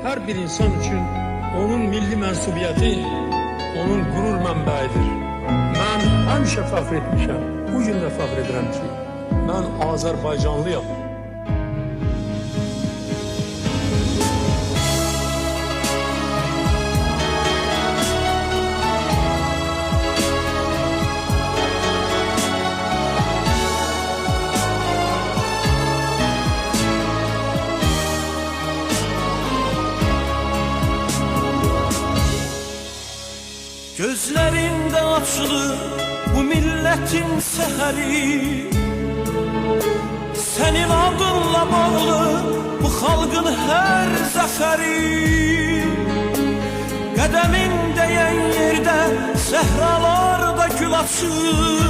Her bir insan için onun milli mensubiyeti, onun gurur mənbəyidir. Mən həmişə fəxr etmişəm, bu gün də fəxr edirəm ki, mən Azərbaycanlıyam. Gözlerinde açılır bu milletin seheri, senin adınla bağlı bu halkın her zaferi. Qədemin değen yerde sehralarda gül açır,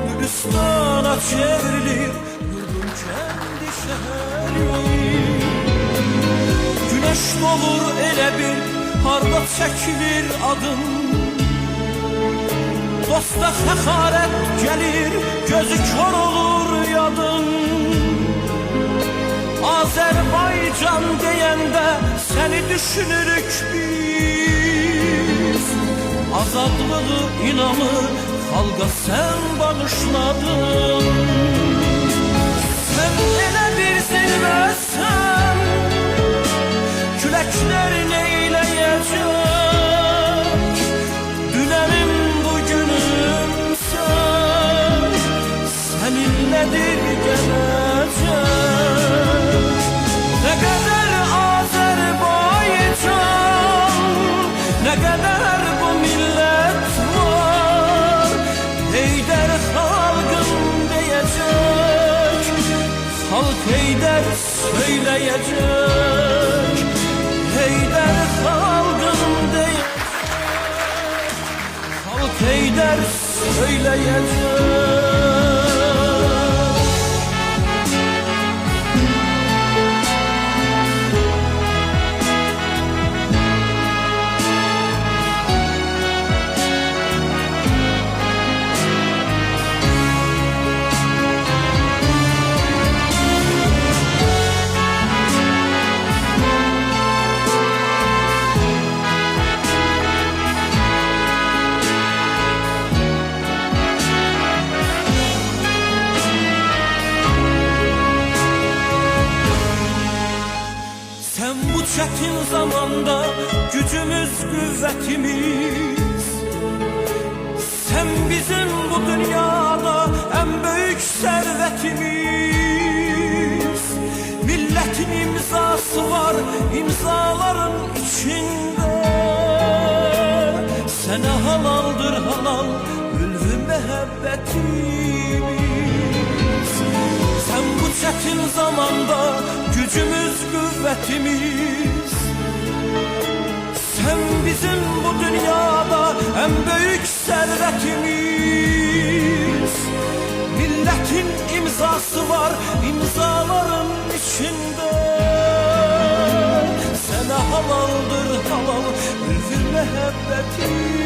Gülistana çevrilir yurdun kendi şehri. Güneş doğur elə bir harda çekilir adım, dosta hakaret gelir, gözü kör olur yadın. Azerbaycan deyende seni düşünürük biz, azadlığı inanır halka sen bağışladın. Sen elə bir zirvəsən, küləklər neyləyəcək? Dünənim bugünüm sen, seninlədir gələcək. Ne kadar Azerbaycan, ne kadar bu millet var, Heydər xalqım deyəcək, xalq Heydər söyləyəcək. Heydər xalqım deyəcək, xalq Heydər söyləyəcək. Bu çetin zamanda gücümüz, kuvvetimiz, sen bizim bu dünyada en büyük servetimiz. Milletin imzası var imzaların içinde, sana halaldır halal ülvü mehabbetimiz. Sen bu çetin zamanda gücümüz, kuvvetimiz, sen bizim bu dünyada en büyük servetimiz. Milletin imzası var imzaların içinde, sana halaldır halal ülfü mehabbetimiz.